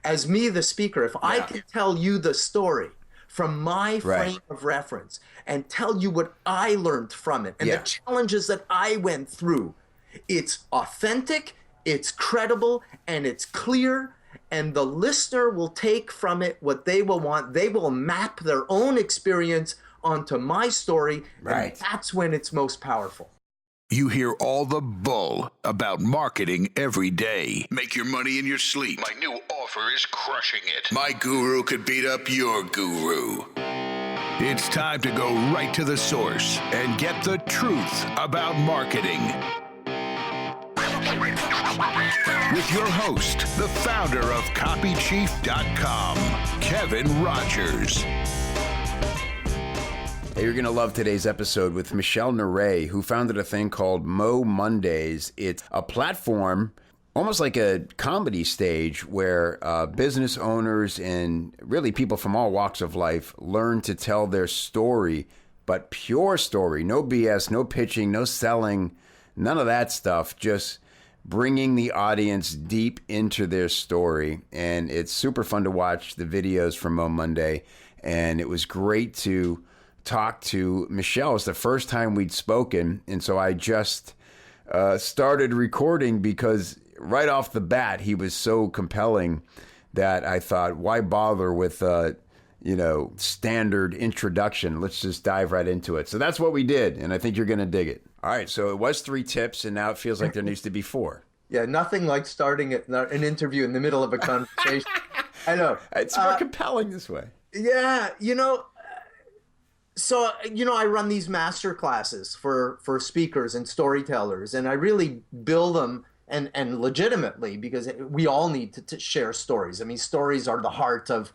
as me, the speaker, if I can tell you the story from my frame of reference and tell you what I learned from it and the challenges that I went through, it's authentic, it's credible, and it's clear, and the listener will take from it what they will want. They will map their own experience onto my story, and that's when it's most powerful. You hear all the bull about marketing every day. Make your money in your sleep. My new offer is crushing it. My guru could beat up your guru. It's time to go right to the source and get the truth about marketing. With your host, the founder of copychief.com, Kevin Rogers. Hey, you're going to love today's episode with Michelle Neray, who founded a thing called Mo Mondays. It's a platform, almost like a comedy stage, where business owners and really people from all walks of life learn to tell their story, but pure story. No BS, no pitching, no selling, none of that stuff. Just bringing the audience deep into their story. And it's super fun to watch the videos from Mo Monday. And it was great to talk to Michelle. It's the first time we'd spoken, and so I just started recording because right off the bat he was so compelling that I thought, why bother with standard introduction? Let's just dive right into it. So that's what we did, and I think you're going to dig it. All right, so it was 3 tips, and now it feels like there needs to be 4. Yeah, nothing like starting an interview in the middle of a conversation. I know. It's more compelling this way. Yeah, So, I run these master classes for speakers and storytellers, and I really build them and legitimately, because we all need to share stories. I mean, stories are the heart of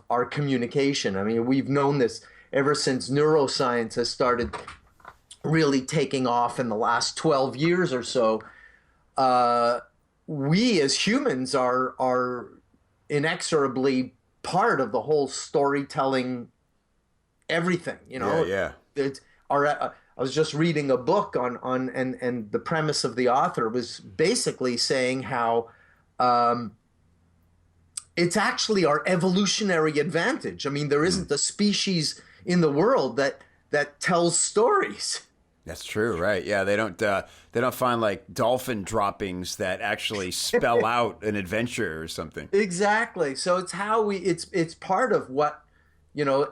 our communication. I mean, we've known this ever since neuroscience has started really taking off in the last 12 years or so. We as humans are inexorably part of the whole storytelling everything, Yeah. I was just reading a book on and the premise of the author was basically saying how it's actually our evolutionary advantage. I mean, there isn't a species in the world that tells stories. That's true, right? Yeah, they don't find like dolphin droppings that actually spell out an adventure or something. Exactly. So it's how it's part of what,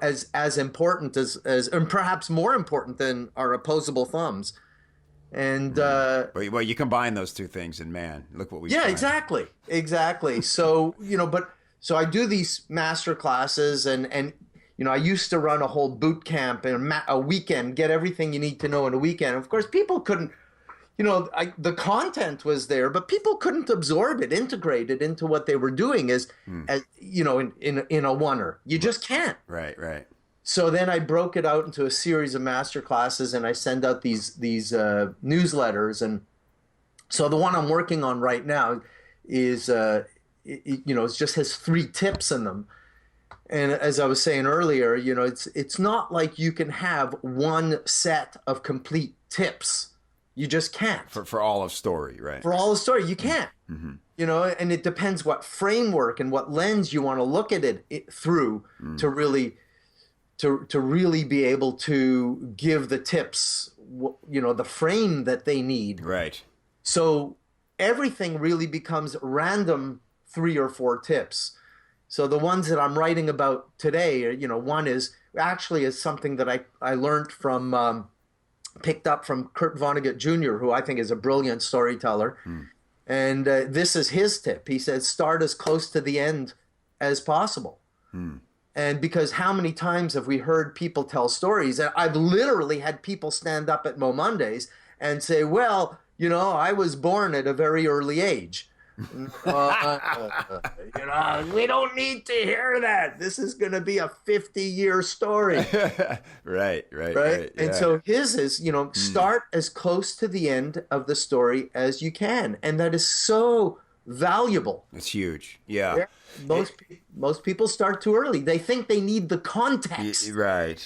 as important as and perhaps more important than our opposable thumbs. And well, you combine those two things, and man, look what we find. Exactly. So so I do these master classes, and I used to run a whole boot camp and a weekend, get everything you need to know in a weekend. Of course, people couldn't. The content was there, but people couldn't absorb it, integrate it into what they were doing as in a oneer. You just can't. Right. So then I broke it out into a series of master classes, and I send out these newsletters. And so the one I'm working on right now is, it just has 3 tips in them. And as I was saying earlier, it's not like you can have one set of complete tips. You just can't. For all of story, right? For all of story, you can't. Mm-hmm. And it depends what framework and what lens you want to look at it through to really be able to give the tips, the frame that they need. Right. So everything really becomes random 3 or 4 tips. So the ones that I'm writing about today, one is something that I learned from picked up from Kurt Vonnegut Jr., who I think is a brilliant storyteller. And this is his tip. He says, start as close to the end as possible. And because how many times have we heard people tell stories? And I've literally had people stand up at Mo Mondays and say, well, I was born at a very early age. We don't need to hear that. This is going to be a 50-year story. Right. Yeah. And so his is, start as close to the end of the story as you can. And that is so valuable. It's huge. Yeah. Most people start too early. They think they need the context. Right.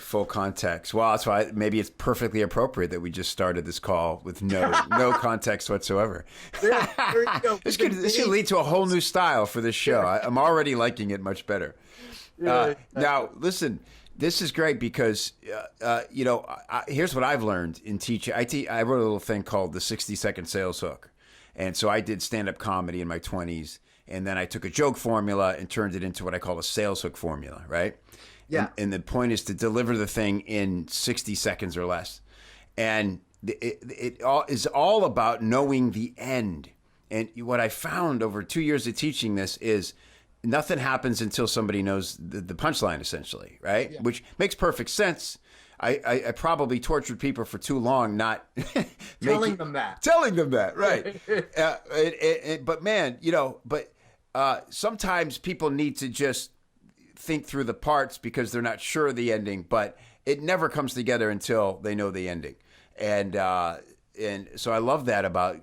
Full context. Well, that's why maybe it's perfectly appropriate that we just started this call with no context whatsoever. Yeah, there you go. This could lead to a whole new style for this show. I'm already liking it much better. Now, listen, this is great because, here's what I've learned in teaching. I wrote a little thing called the 60-second sales hook. And so I did stand-up comedy in my 20s. And then I took a joke formula and turned it into what I call a sales hook formula, right? Yeah. And the point is to deliver the thing in 60 seconds or less. And it all is all about knowing the end. And what I found over 2 years of teaching this is nothing happens until somebody knows the punchline, essentially, right? Yeah. Which makes perfect sense. I probably tortured people for too long, not telling them that. Telling them that, right? But man, sometimes people need to just think through the parts because they're not sure of the ending. But it never comes together until they know the ending, and so I love that about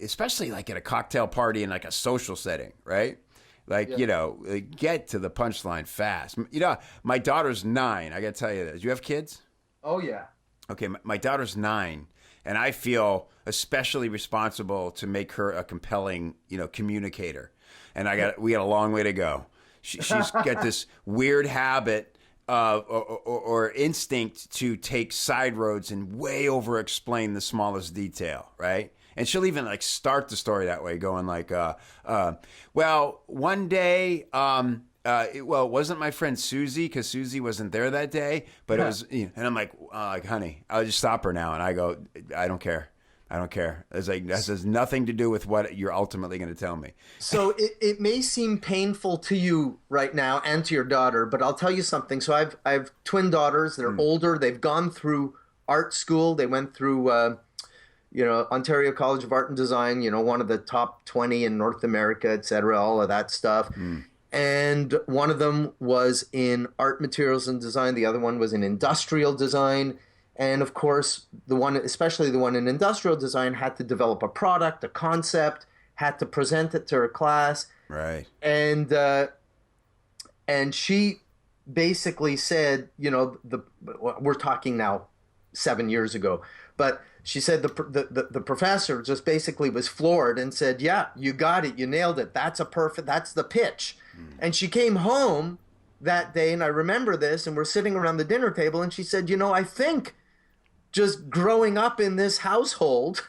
especially like at a cocktail party in like a social setting, right? Like, get to the punchline fast. My daughter's 9. I got to tell you this. Do you have kids? Oh, yeah. Okay, my daughter's 9, and I feel especially responsible to make her a compelling, communicator. And we got a long way to go. She's got this weird habit or instinct to take side roads and way over-explain the smallest detail, right? And she'll even like start the story that way, going like, well, one day, it wasn't my friend Susie because Susie wasn't there that day, but it was, and I'm like, honey, I'll just stop her now. And I go, I don't care. It's like, this has nothing to do with what you're ultimately going to tell me. So it may seem painful to you right now and to your daughter, but I'll tell you something. So I've twin daughters. They're older. They've gone through art school. They went through, Ontario College of Art and Design, one of the top 20 in North America, et cetera, all of that stuff. And one of them was in art materials and design. The other one was in industrial design. And of course, especially the one in industrial design, had to develop a product, a concept, had to present it to her class. Right. And she basically said, we're talking now 7 years ago, but she said the professor just basically was floored and said, yeah, you got it. You nailed it. That's the pitch. And she came home that day, and I remember this, and we're sitting around the dinner table, and she said, I think just growing up in this household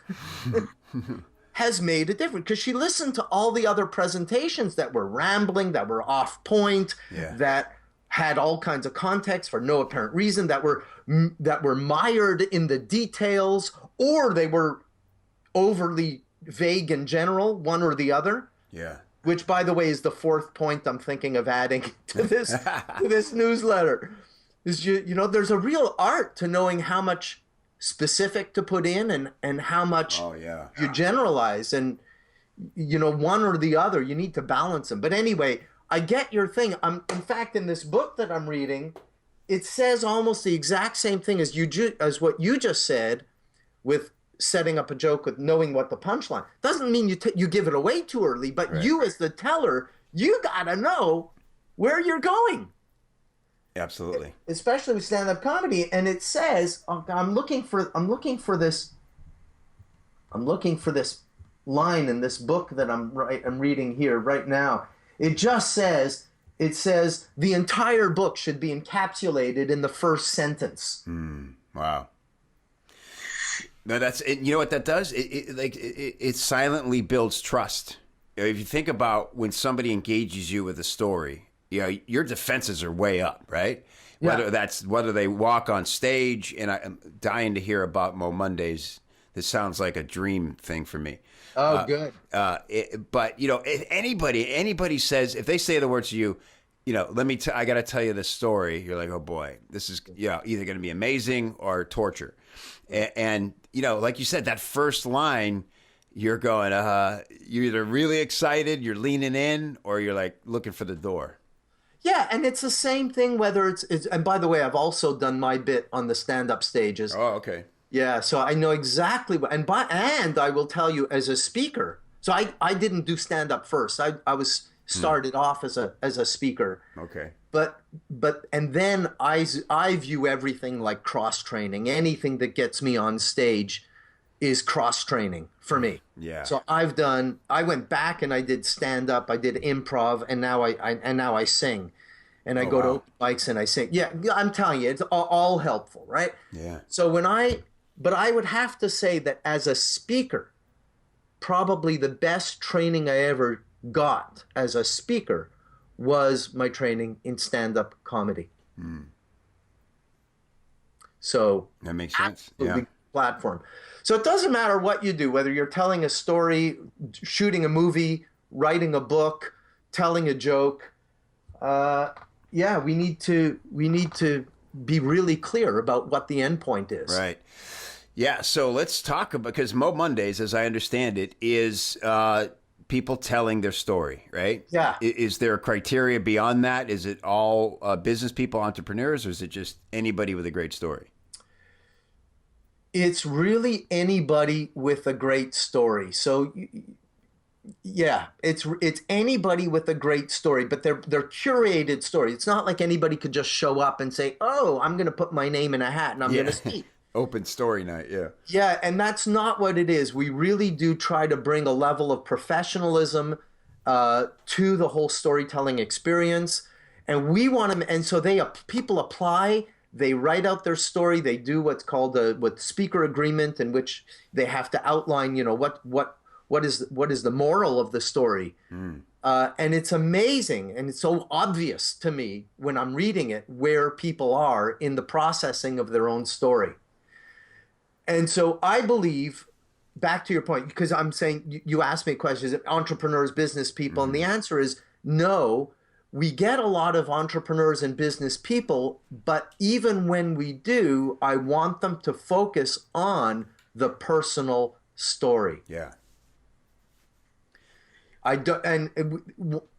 has made a difference. Because she listened to all the other presentations that were rambling, that were off point, that had all kinds of context for no apparent reason, that were mired in the details, or they were overly vague in general, one or the other. Yeah. Which, by the way, is the fourth point I'm thinking of adding to this newsletter. Is there's a real art to knowing how much specific to put in and how much you generalize, and one or the other. You need to balance them. But anyway, I get your thing. In fact, in this book that I'm reading, it says almost the exact same thing as what you just said, with setting up a joke with knowing what the punchline. Doesn't mean you give it away too early, but right. You as the teller, you gotta know where you're going. Absolutely. Especially with stand-up comedy, and it says, I'm looking for this line in this book that I'm reading here right now. It says the entire book should be encapsulated in the first sentence. Wow. No, that's it. You know what that does? It silently builds trust. If you think about when somebody engages you with a story, your defenses are way up, right? Yeah. Whether they walk on stage, and I'm dying to hear about Mo Mondays. This sounds like a dream thing for me. Oh, good. But if anybody says, if they say the words to you, I got to tell you this story. You're like, oh boy, this is either going to be amazing or torture. And like you said, that first line, you're going, you're either really excited, you're leaning in, or you're like looking for the door. Yeah, and it's the same thing whether it's and by the way, I've also done my bit on the stand-up stages. Oh, okay. Yeah, so I know exactly what, and I will tell you, as a speaker, So I didn't do stand up first. I was started off as a speaker. Okay. But and then I view everything like cross training. Anything that gets me on stage is cross training for me. Yeah. So I went back and I did stand up, I did improv, and now I sing. And I go to open mics and I sing. Yeah, I'm telling you, it's all helpful, right? Yeah. So but I would have to say that as a speaker, probably the best training I ever got as a speaker was my training in stand-up comedy. So that makes sense. Yeah. Platform. So it doesn't matter what you do, whether you're telling a story, shooting a movie, writing a book, telling a joke. We need to be really clear about what the end point is. Right. Yeah. So let's talk about, because Mo Mondays, as I understand it, is people telling their story, right? Yeah. Is there a criteria beyond that? Is it all business people, entrepreneurs, or is it just anybody with a great story? It's really anybody with a great story. So yeah, it's anybody with a great story, but they're curated stories. It's not like anybody could just show up and say, "Oh, I'm going to put my name in a hat and I'm going to speak." Open story night, yeah. Yeah, and that's not what it is. We really do try to bring a level of professionalism to the whole storytelling experience, and we want them. And so people apply. They write out their story. They do what's called a speaker agreement, in which they have to outline, what is the moral of the story. And it's amazing, and it's so obvious to me when I'm reading it where people are in the processing of their own story. And so I believe, back to your point, because I'm saying, you asked me questions, entrepreneurs, business people, and the answer is no. We get a lot of entrepreneurs and business people, but even when we do, I want them to focus on the personal story. Yeah. And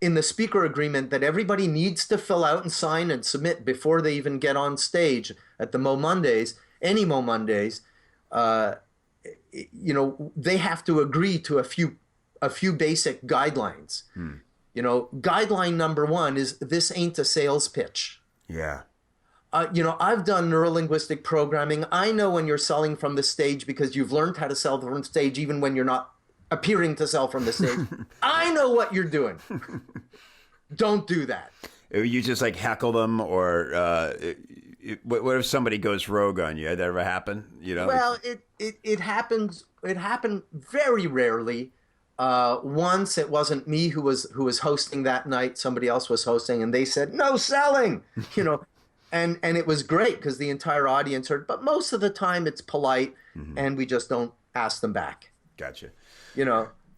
in the speaker agreement that everybody needs to fill out and sign and submit before they even get on stage at the Mo Mondays, any Mo Mondays, they have to agree to a few basic guidelines. Guideline number one is this ain't a sales pitch. Yeah. I've done neurolinguistic programming. I know when you're selling from the stage because you've learned how to sell from the stage even when you're not appearing to sell from the stage. I know what you're doing. Don't do that. You just like heckle them, or what if somebody goes rogue on you? Did that ever happen? Well, it happens. It happened very rarely. Once it wasn't me who was hosting that night. Somebody else was hosting, and they said no selling. And it was great because the entire audience heard. But most of the time, it's polite, and we just don't ask them back. Gotcha.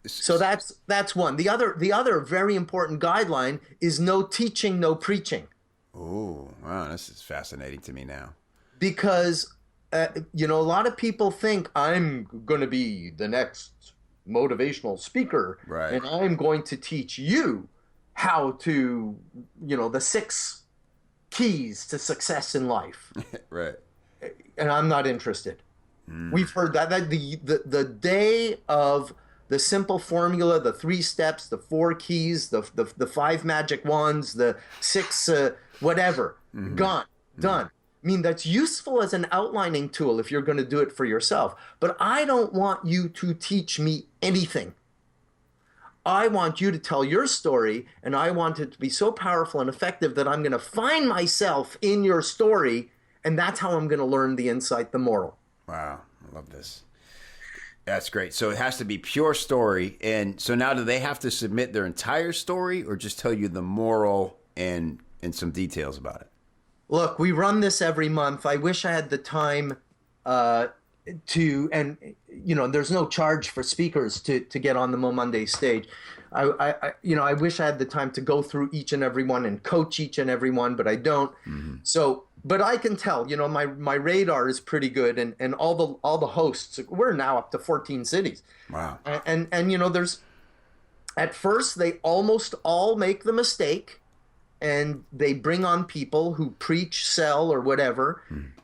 So that's one. The other very important guideline is no teaching, no preaching. Oh, wow, this is fascinating to me now. Because a lot of people think I'm going to be the next motivational speaker, right, and I'm going to teach you how to, the 6 keys to success in life. Right. And I'm not interested. We've heard that the day of the simple formula, the 3 steps, the 4 keys, the 5 magic wands, the 6 whatever, gone, done. I mean, that's useful as an outlining tool if you're going to do it for yourself. But I don't want you to teach me anything. I want you to tell your story, and I want it to be so powerful and effective that I'm going to find myself in your story, and that's how I'm going to learn the insight, the moral. Wow, I love this. That's great. So it has to be pure story. And so now do they have to submit their entire story, or just tell you the moral and some details about it? Look, we run this every month. I wish I had the time there's no charge for speakers to get on the Mo Monday stage. I wish I had the time to go through each and every one and coach each and every one, but I don't. So, but I can tell, my radar is pretty good, and all the hosts, we're now up to 14 cities. Wow. And there's, at first they almost all make the mistake, and they bring on people who preach, sell, or whatever,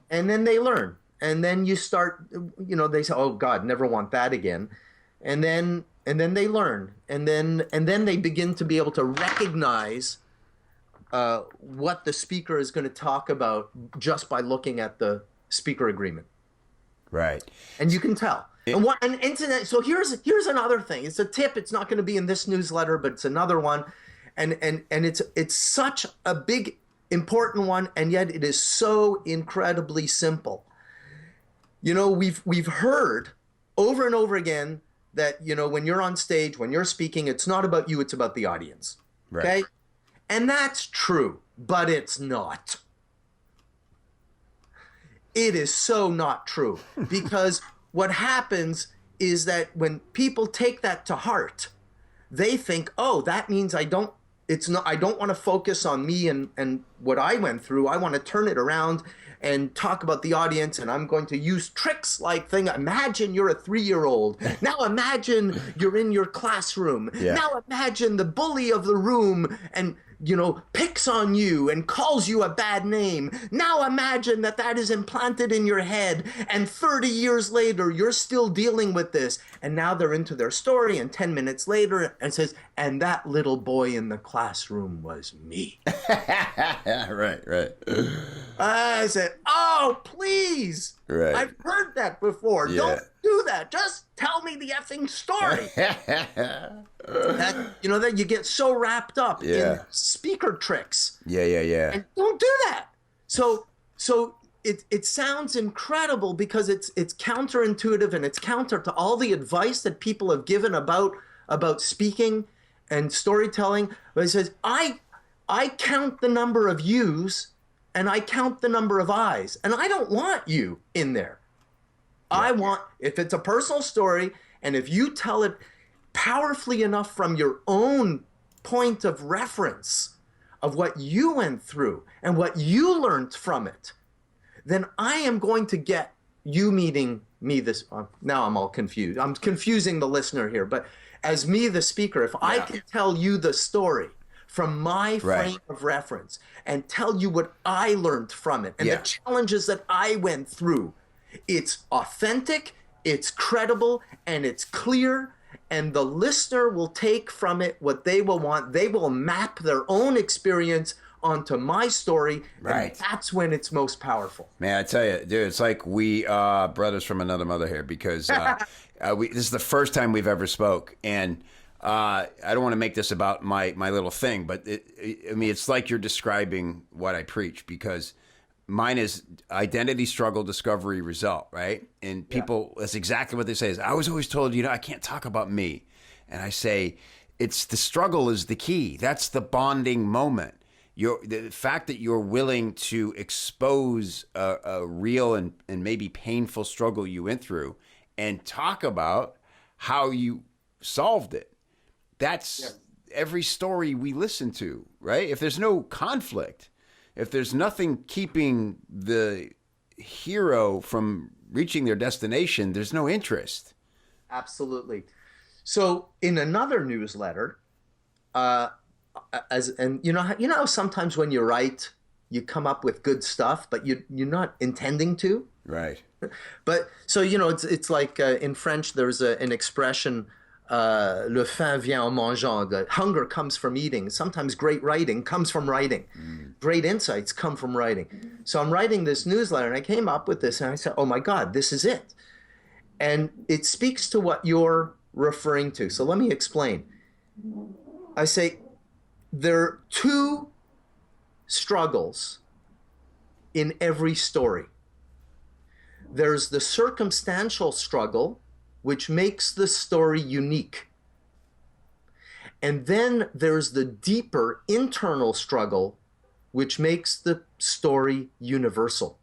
and then they learn. And then you start, they say, oh God, never want that again. And then and then they learn, and then they begin to be able to recognize what the speaker is going to talk about just by looking at the speaker agreement. Right. And you can tell. And internet. So here's another thing. It's a tip. It's not going to be in this newsletter, but it's another one, and it's such a big important one, and yet it is so incredibly simple. You know, we've heard over and over again that, you know, when you're on stage, when you're speaking, it's not about you, it's about the audience. Right. Okay? And that's true, but it's not. It is so not true, because what happens is that when people take that to heart, they think, oh, that means I don't want to focus on me and what I went through. I want to turn it around and talk about the audience, and I'm going to use tricks like imagine you're a 3-year-old. Now imagine you're in your classroom. Yeah. Now imagine the bully of the room and, you know, picks on you and calls you a bad name. Now imagine that is implanted in your head, and 30 years later, you're still dealing with this. And now they're into their story, and 10 minutes later, and says, and that little boy in the classroom was me. Right. I said, oh, please. Right. I've heard that before. Yeah. Don't do that. Just tell me the effing story. That you get so wrapped up in speaker tricks. Yeah. And don't do that. So it sounds incredible because it's counterintuitive, and it's counter to all the advice that people have given about speaking and storytelling. But it says, I count the number of yous and I count the number of I's, and I don't want you in there. Yeah. I want, if it's a personal story, and if you tell it powerfully enough from your own point of reference of what you went through and what you learned from it, then I am going to get you meeting me this. Now I'm all confused. I'm confusing the listener here, but as me, the speaker, if I can tell you the story from my frame of reference and tell you what I learned from it and the challenges that I went through, it's authentic, it's credible, and it's clear, and the listener will take from it what they will want. They will map their own experience onto my story, and that's when it's most powerful. Man, I tell you, dude, it's like we brothers from another mother here, because this is the first time we've ever spoke, and I don't want to make this about my little thing, but it's like you're describing what I preach, because mine is identity, struggle, discovery, result, right? And people, that's exactly what they say. Is I was always told, I can't talk about me. And I say, it's the struggle is the key. That's the bonding moment. The fact that you're willing to expose a real and maybe painful struggle you went through and talk about how you solved it. That's every story we listen to, right? If there's no conflict, if there's nothing keeping the hero from reaching their destination, there's no interest. Absolutely. So in another newsletter, you know sometimes when you write, you come up with good stuff, but you're not intending to. Right. But so it's like in French there's an expression, le faim vient en mangeant. The hunger comes from eating. Sometimes great writing comes from writing. Great insights come from writing. So I'm writing this newsletter, and I came up with this, and I said, oh my God, this is it. And it speaks to what you're referring to. So let me explain. I say there are two struggles in every story. There's the circumstantial struggle, which makes the story unique. And then there's the deeper internal struggle, which makes the story universal.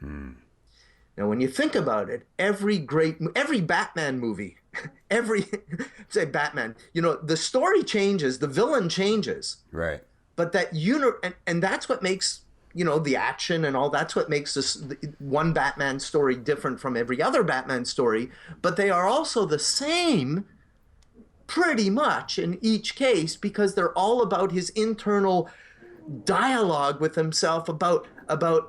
Now, when you think about it, every Batman movie, Batman, the story changes, the villain changes. Right. But that and that's what makes, the action and all, that's what makes this one Batman story different from every other Batman story. But they are also the same pretty much in each case, because they're all about his internal dialogue with himself about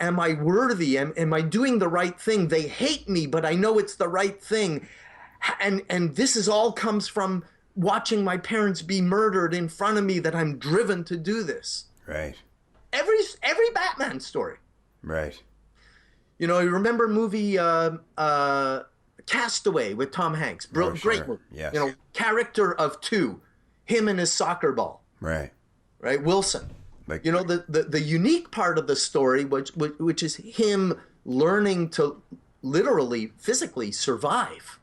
am I worthy? Am I doing the right thing? They hate me, but I know it's the right thing. And this is all comes from watching my parents be murdered in front of me, that I'm driven to do this. Right. Every Batman story. Right. You know, you remember movie Castaway with Tom Hanks. Great sure. movie. Yes. You know, character of two, him and his soccer ball. Right. Right, Wilson. Like, you know, the unique part of the story, which is him learning to literally, physically survive.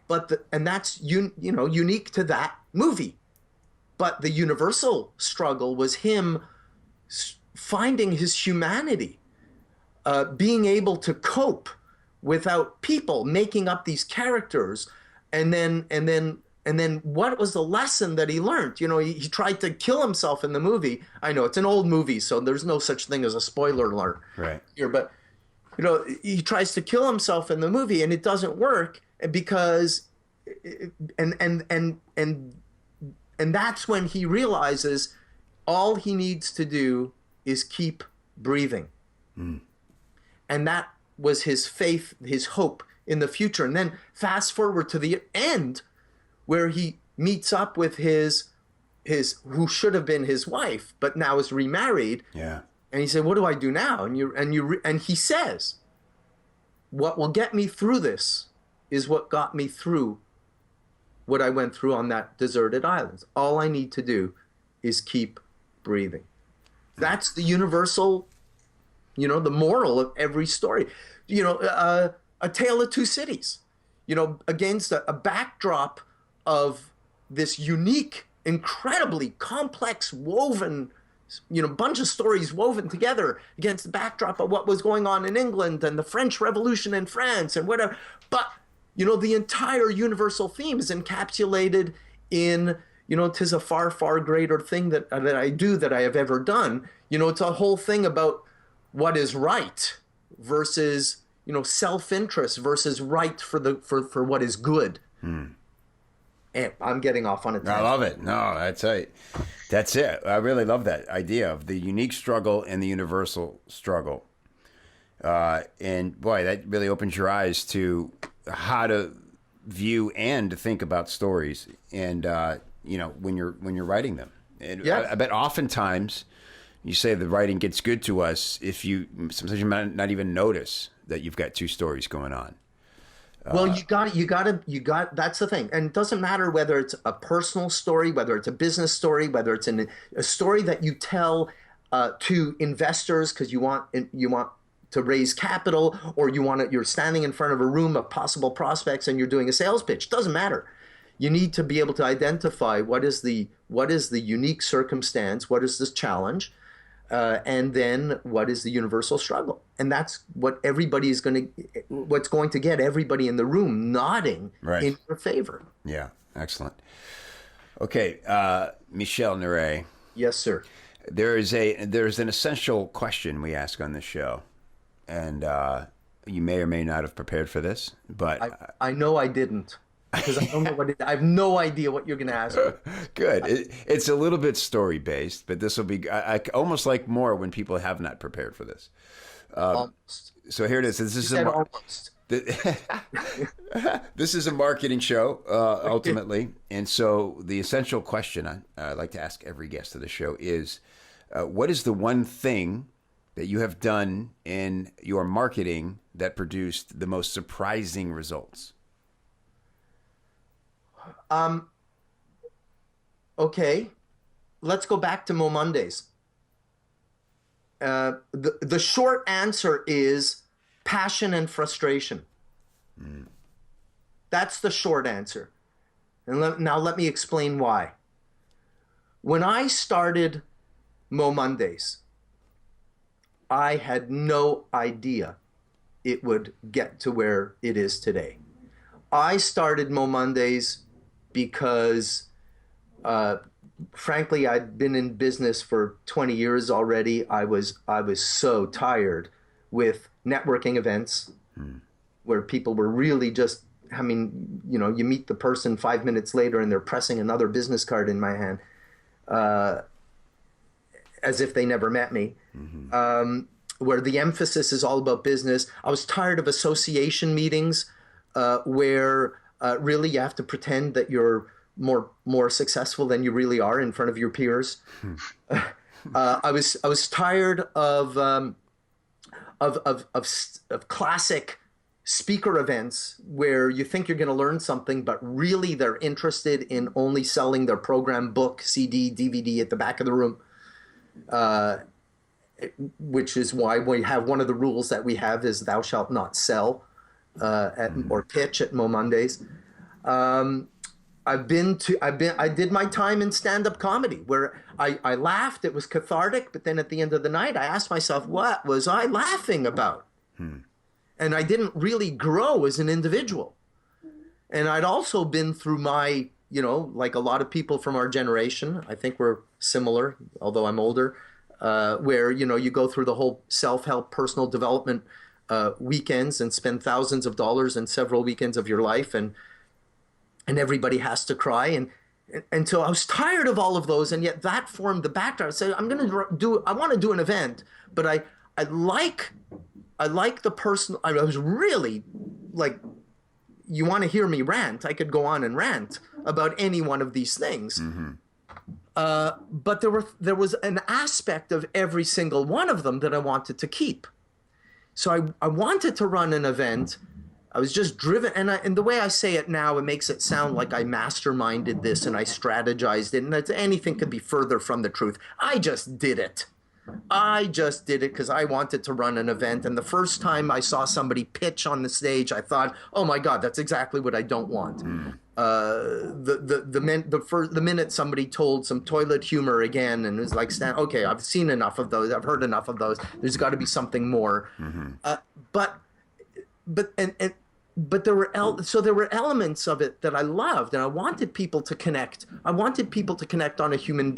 But that's unique to that movie. But the universal struggle was him finding his humanity, being able to cope without people, making up these characters, and then what was the lesson that he learned? You know, he tried to kill himself in the movie. I know it's an old movie, so there's no such thing as a spoiler alert here. But you know, he tries to kill himself in the movie, and it doesn't work because, and that's when he realizes all he needs to do is keep breathing, and that was his faith, his hope in the future. And then fast forward to the end, where he meets up with his who should have been his wife, but now is remarried. Yeah. And he said, "What do I do now?" And he says, "What will get me through this is what got me through what I went through on that deserted island. All I need to do is keep breathing." That's the universal, you know, the moral of every story. You know, A Tale of Two Cities, you know, against a backdrop of this unique, incredibly complex, woven, you know, bunch of stories woven together against the backdrop of what was going on in England and the French Revolution in France and whatever. But, you know, the entire universal theme is encapsulated in, you know, 'tis a far, far greater thing that I have ever done. You know, it's a whole thing about what is right versus, you know, self-interest versus right for what is good. And I'm getting off on a tangent. I love it. No, that's it. That's it. I really love that idea of the unique struggle and the universal struggle. And boy, that really opens your eyes to how to view and to think about stories. And you know, when you're writing them. And yeah. I bet oftentimes you say the writing gets good to us if sometimes you might not even notice that you've got two stories going on. Well, you got, that's the thing. And it doesn't matter whether it's a personal story, whether it's a business story, whether it's a story that you tell to investors because you want to raise capital, or you're standing in front of a room of possible prospects and you're doing a sales pitch. It doesn't matter. You need to be able to identify what is the unique circumstance, what is this challenge, and then what is the universal struggle. And that's what what's going to get everybody in the room nodding in your favor. Yeah, excellent. Okay, Michel Neray. Yes, sir. There's an essential question we ask on this show, and you may or may not have prepared for this, but I know I didn't. Because I don't know I have no idea what you're going to ask me. Good. It's a little bit story based, but this will be. I almost like more when people have not prepared for this. So here it is. This is almost. This is a marketing show, ultimately, and so the essential question I like to ask every guest of the show is, what is the one thing that you have done in your marketing that produced the most surprising results? Okay, let's go back to Mo Mondays. The short answer is passion and frustration. That's the short answer. And now let me explain why. When I started Mo Mondays, I had no idea it would get to where it is today. I started Mo Mondays because, frankly, I'd been in business for 20 years already. I was so tired with networking events where people were really just, I mean, you know, you meet the person 5 minutes later and they're pressing another business card in my hand as if they never met me, where the emphasis is all about business. I was tired of association meetings where really you have to pretend that you're more successful than you really are in front of your peers. I was tired of classic speaker events where you think you're going to learn something, but really they're interested in only selling their program, book, CD, DVD at the back of the room. Which is why we have one of the rules that we have is thou shalt not sell or pitch at Mo Mondays. I did my time in stand-up comedy where I laughed. It was cathartic, but then at the end of the night, I asked myself, what was I laughing about? And I didn't really grow as an individual. And I'd also been through my, like a lot of people from our generation, I think we're similar, although I'm older, where, you go through the whole self-help personal development weekends and spend thousands of dollars in several weekends of your life, and everybody has to cry. And so I was tired of all of those, and yet that formed the background. I said, I want to do an event, but I like the person. I was really like, you want to hear me rant? I could go on and rant about any one of these things. But there was an aspect of every single one of them that I wanted to keep. So I wanted to run an event. I was just driven, and the way I say it now, it makes it sound like I masterminded this and I strategized it, and anything could be further from the truth. I just did it. I just did it because I wanted to run an event. And the first time I saw somebody pitch on the stage, I thought, oh my God, that's exactly what I don't want. The minute somebody told some toilet humor again, and it was like, okay, I've seen enough of those. I've heard enough of those. There's got to be something more. But there were elements of it that I loved, and I wanted people to connect. I wanted people to connect on a human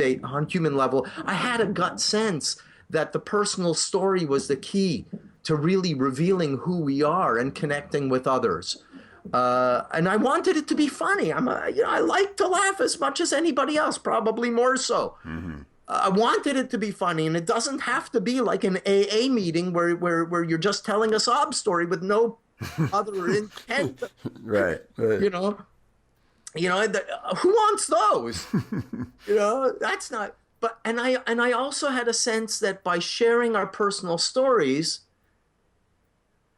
level. I had a gut sense that the personal story was the key to really revealing who we are and connecting with others. And I wanted it to be funny. I like to laugh as much as anybody else, probably more so. I wanted it to be funny, and it doesn't have to be like an AA meeting where you're just telling a sob story with no other intent. Right. Who wants those? That's not. But and I also had a sense that by sharing our personal stories,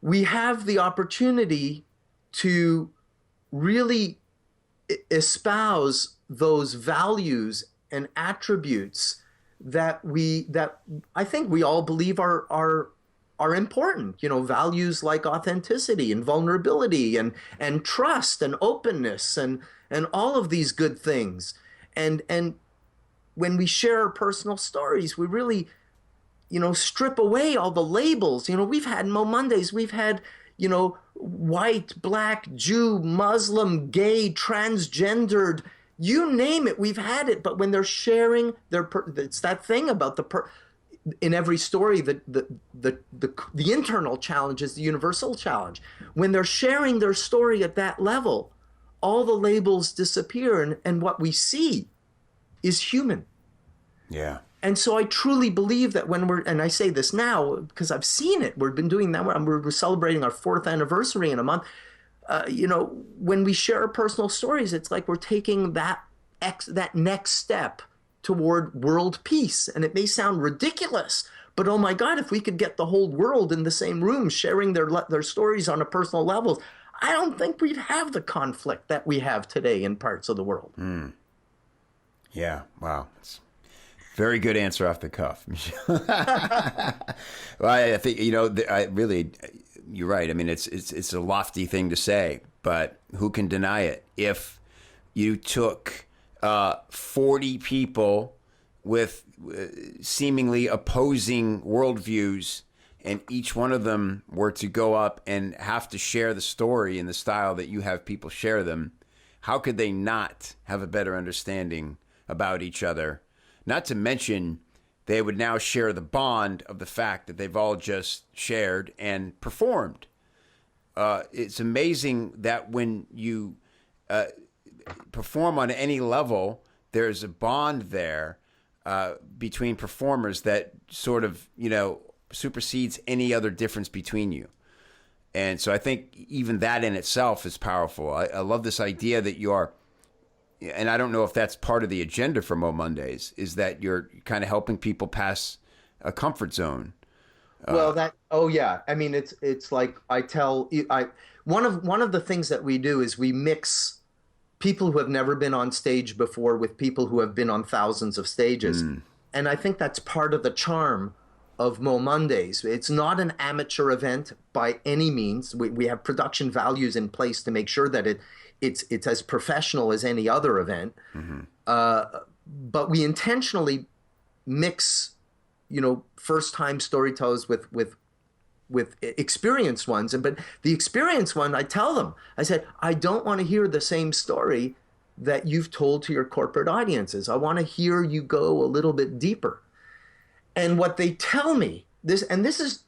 we have the opportunity to really espouse those values and attributes that I think we all believe are important. Values like authenticity and vulnerability and trust and openness and all of these good things. And when we share our personal stories, we really, strip away all the labels. We've had Mo Mondays, we've had, white, black, Jew, Muslim, gay, transgendered, you name it, we've had it. But when they're sharing it's that thing about in every story, the internal challenge is the universal challenge. When they're sharing their story at that level, all the labels disappear, and what we see is human. Yeah. And so I truly believe that and I say this now because I've seen it, we've been doing that, we're celebrating our 4th anniversary in a month. When we share our personal stories, it's like we're taking that next step toward world peace. And it may sound ridiculous, but oh my God, if we could get the whole world in the same room sharing their stories on a personal level, I don't think we'd have the conflict that we have today in parts of the world. Yeah. Wow. It's very good answer off the cuff. Well, I think, you're right. I mean, it's a lofty thing to say, but who can deny it? If you took 40 people with seemingly opposing worldviews, and each one of them were to go up and have to share the story in the style that you have people share them, how could they not have a better understanding about each other? Not to mention, they would now share the bond of the fact that they've all just shared and performed. It's amazing that when you perform on any level, there's a bond there between performers that sort of, supersedes any other difference between you. And so I think even that in itself is powerful. I love this idea that you are, and I don't know if that's part of the agenda for Mo Mondays, is that you're kind of helping people pass a comfort zone. Well, oh yeah. I mean, it's like one of the things that we do is we mix people who have never been on stage before with people who have been on thousands of stages. And I think that's part of the charm of Mo Mondays. It's not an amateur event by any means. We have production values in place to make sure that it's as professional as any other event. But we intentionally mix, first-time storytellers with experienced ones. But the experienced one, I tell them, I said, I don't want to hear the same story that you've told to your corporate audiences. I want to hear you go a little bit deeper. And what they tell me, this is,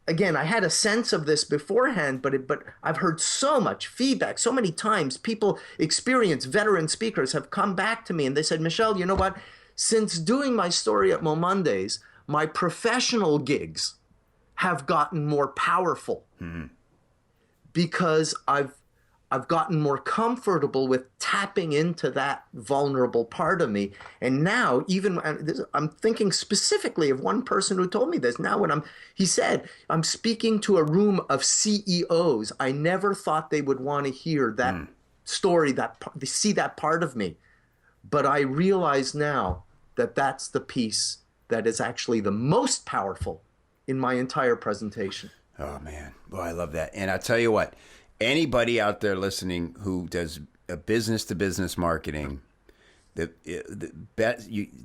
again, I had a sense of this beforehand, but I've heard so much feedback, so many times people, experienced veteran speakers have come back to me and they said, Michel, you know what? Since doing my story at Mo Mondays, my professional gigs have gotten more powerful because I've gotten more comfortable with tapping into that vulnerable part of me. And now, I'm thinking specifically of one person who told me this. Now, he said, I'm speaking to a room of CEOs. I never thought they would want to hear that story, see that part of me. But I realize now that that's the piece that is actually the most powerful in my entire presentation. Oh, man. Boy, I love that. And I'll tell you what, anybody out there listening who does a business-to-business marketing,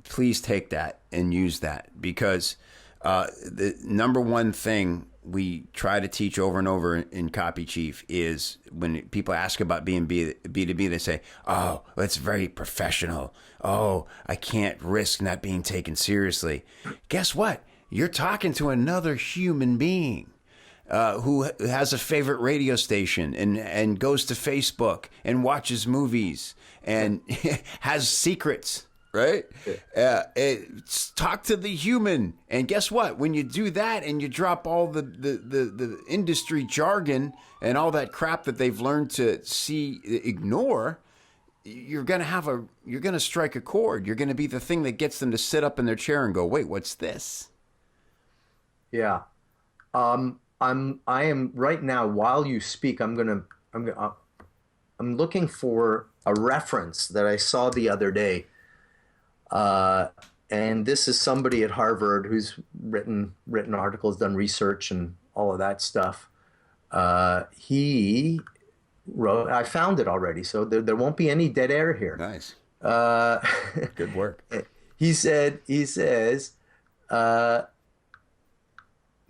please take that and use that, because the number one thing we try to teach over and over in copychief is when people ask about being B2B, they say, oh, it's very professional. Oh, I can't risk not being taken seriously. Guess what? You're talking to another human being who has a favorite radio station and goes to Facebook and watches movies and has secrets. Right? Talk to the human. And guess what? When you do that and you drop all the industry jargon and all that crap that they've learned to ignore, you're going to strike a chord. You're going to be the thing that gets them to sit up in their chair and go, wait, what's this? Yeah. I am right now, while you speak, I'm looking for a reference that I saw the other day. And this is somebody at Harvard who's written articles, done research and all of that stuff. He wrote, I found it already, so there won't be any dead air here. Nice. Good work. He says,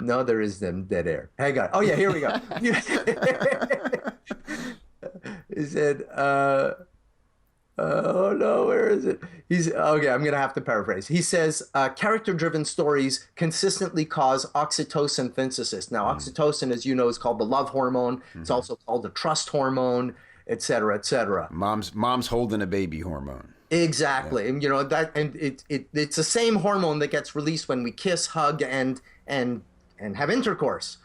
no, there is no dead air. Hang on. Oh yeah, here we go. He said, oh no, where is it? Okay, I'm going to have to paraphrase. He says, character-driven stories consistently cause oxytocin synthesis. Now, oxytocin, as you know, is called the love hormone. It's also called the trust hormone, et cetera, et cetera. Mom's holding a baby hormone. Exactly. Yeah. And it's the same hormone that gets released when we kiss, hug, and have intercourse.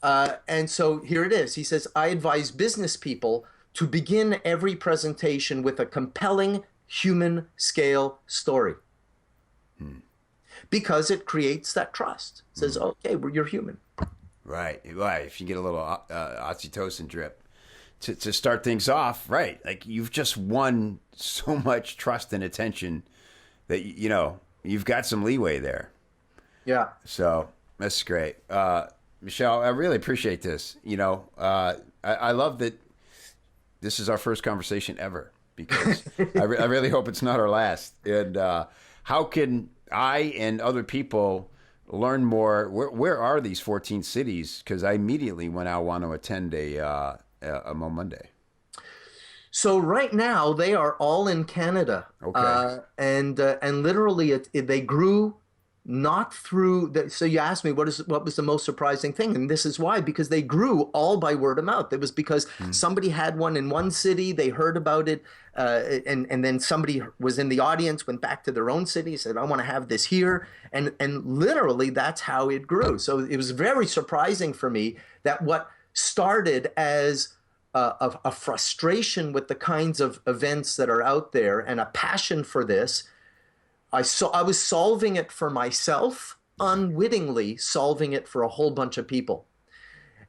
And so here it is. He says, I advise business people to begin every presentation with a compelling human scale story. Because it creates that trust. It says, okay, you're human. Right. If you get a little oxytocin drip to start things off, right. Like you've just won so much trust and attention that, you've got some leeway there. Yeah. So that's great. Michel, I really appreciate this. I love that this is our first conversation ever, because I really hope it's not our last. And how can I and other people learn more? Where are these 14 cities? Because I immediately went out want to attend a Mo Monday. So right now they are all in Canada. Okay. And literally they grew not through so you asked me what was the most surprising thing, and this is why, because they grew all by word of mouth. It was because somebody had one in one city, they heard about it, and then somebody was in the audience, went back to their own city, said, I want to have this here, and literally that's how it grew. So it was very surprising for me that what started as a frustration with the kinds of events that are out there and a passion for this. I was solving it for myself, unwittingly solving it for a whole bunch of people.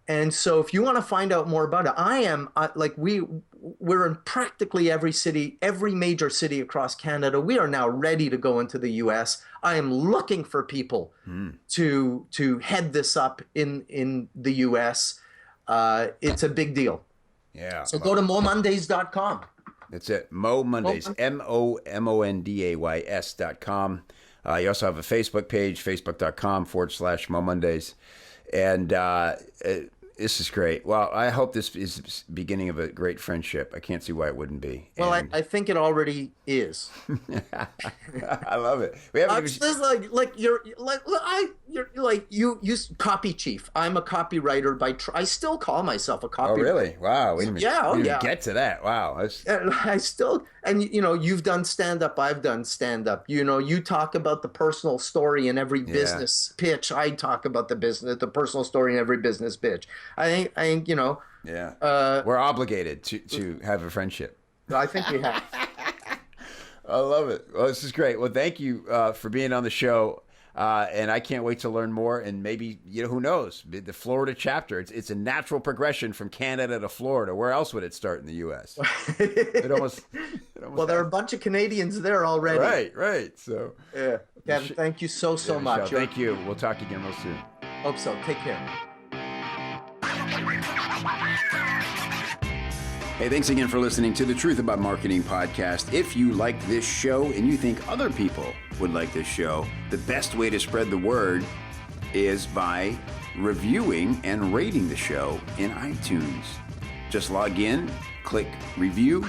And so if you want to find out more about it, we're in practically every city, every major city across Canada. We are now ready to go into the US. I am looking for people to head this up in the US. It's a big deal. Yeah. So go to momondays.com. That's it. Mo Mondays. MOMONDAYS.com. You also have a Facebook page, facebook.com/Mo Mondays. And this is great. Well, I hope this is the beginning of a great friendship. I can't see why it wouldn't be. Well, I think it already is. I love it. We haven't you're copychief. I'm a copywriter I still call myself a copywriter. Oh, really? Wow. We didn't even get to that. Wow. You've done stand-up. I've done stand-up. You talk about the personal story in every business pitch. I talk about the personal story in every business pitch. I think. We're obligated to have a friendship. I think we have. I love it. Well, this is great. Well, thank you for being on the show. And I can't wait to learn more. And maybe, who knows, the Florida chapter. It's a natural progression from Canada to Florida. Where else would it start in the U.S.? Well, there are a bunch of Canadians there already. Right. So, yeah. Kevin, thank you so much. Thank you. We'll talk again real soon. Hope so. Take care. Hey, thanks again for listening to the Truth About Marketing podcast. If you like this show and you think other people would like this show, the best way to spread the word is by reviewing and rating the show in iTunes. Just log in, click review,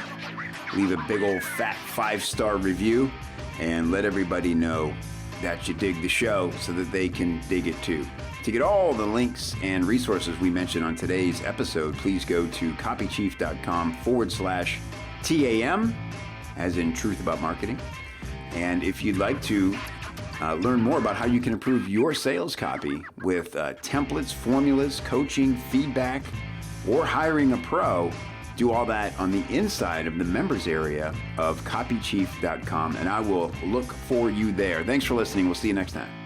leave a big old fat 5-star review, and let everybody know that you dig the show so that they can dig it too. To get all the links and resources we mentioned on today's episode, please go to copychief.com/TAM, as in Truth About Marketing. And if you'd like to learn more about how you can improve your sales copy with templates, formulas, coaching, feedback, or hiring a pro, do all that on the inside of the members area of copychief.com. And I will look for you there. Thanks for listening. We'll see you next time.